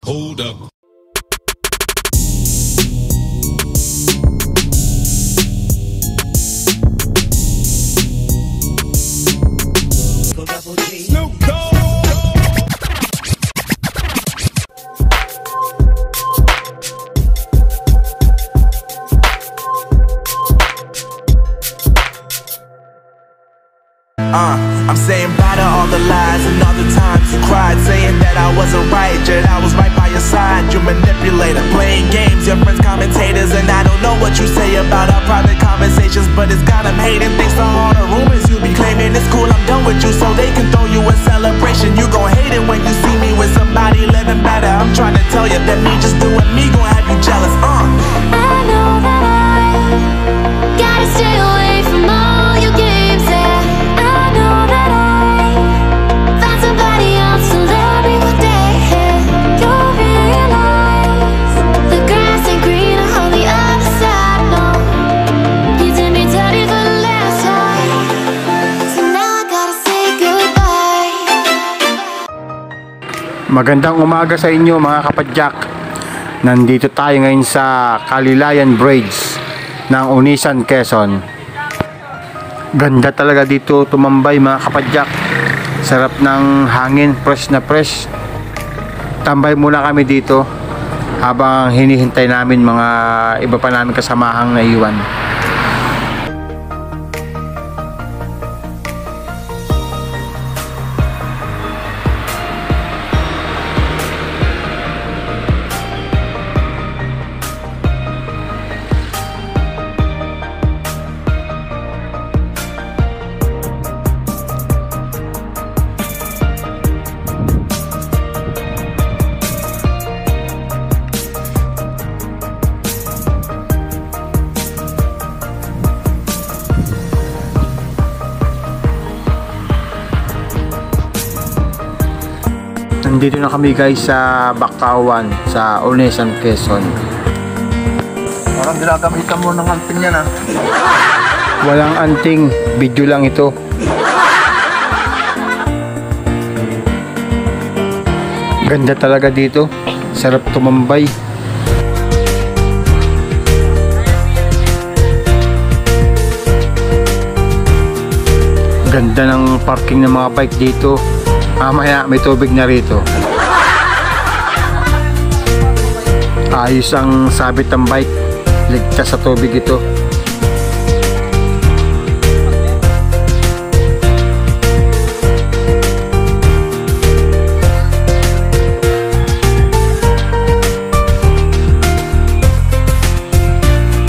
Hold up. I'm saying bye to all the lies and all the times you cried, saying that I wasn't right, yet I was right by your side. You manipulator, playing games, your friends commentators, and I don't know what you say about our private conversations, but it's got them hating. Thanks to all the rumors you be claiming. It's cool, I'm done with you, so they can throw you a celebration. You gon' hate it when you see me with somebody living better. I'm trying to tell you that me just doing me gon' have you jealous. I know that I gotta stay away from all your games, yeah. I know that I found somebody else to love me one day, yeah. You'll realize the grass ain't greener on the other side, no. You did me dirty for the last time, so now I gotta say goodbye. Magandang umaga sa inyo mga kapadyak. Nandito tayo ngayon sa Kalilayan Bridge ng Unisan, Quezon. Ganda talaga dito tumambay mga kapadyak. Sarap ng hangin, fresh na fresh. Tambay muna kami dito habang hinihintay namin mga iba pa namin kasamahang naiwan. Nandito na kami guys sa Bakawan, sa Unisan, Quezon. Parang ginagamitan mo ng anting yan, ha? Walang anting, video lang ito. Ganda talaga dito, sarap tumambay. Ganda ng parking ng mga bike dito. Mamaya may tubig na rito. Ayos ang sabit ng bike, ligtas sa tubig ito.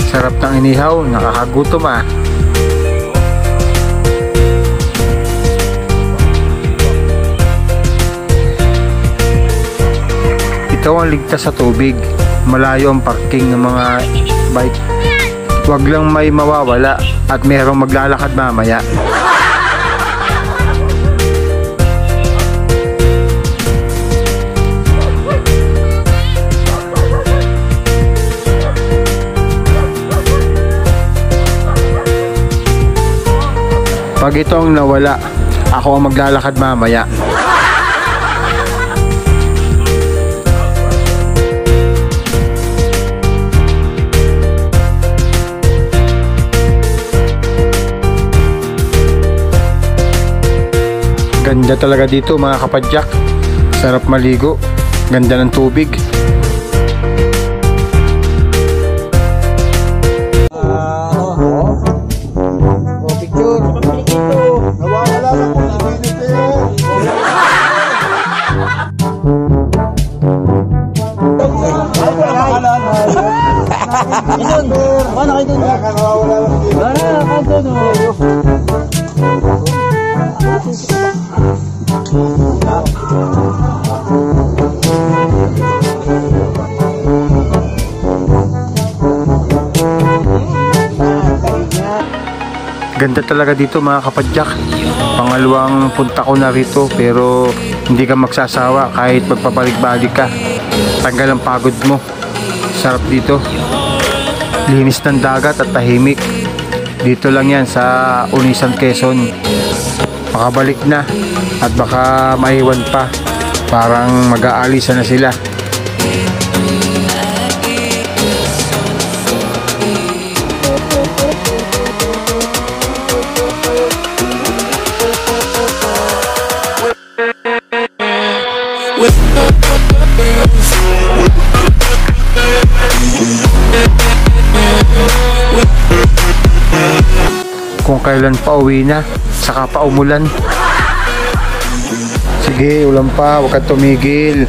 Sarap ng inihaw, nakakagutom ah. Ikaw ang ligtas sa tubig, malayo ang parking ng mga bike. Huwag lang may mawawala at mayroong maglalakad mamaya. Pag ito ang nawala, ako ang maglalakad mamaya. Ganda talaga dito mga kapadyak. Sarap maligo. Ganda ng tubig. Picture. Nawawala na po si Binite yun. Ganda talaga dito mga kapadyak. Pangalawang punta ko na rito pero hindi ka magsasawa kahit magpabalik-balik ka. Tanggal ang pagod mo. Sarap dito. Linis ng dagat at tahimik. Dito lang yan sa Unisan, Quezon. Makabalik na at baka maiwan pa. Parang mag-aalisa na sila. kung kailan pa uwi na, saka pa umulan. Sige, ulan pa, huwag kang tumigil.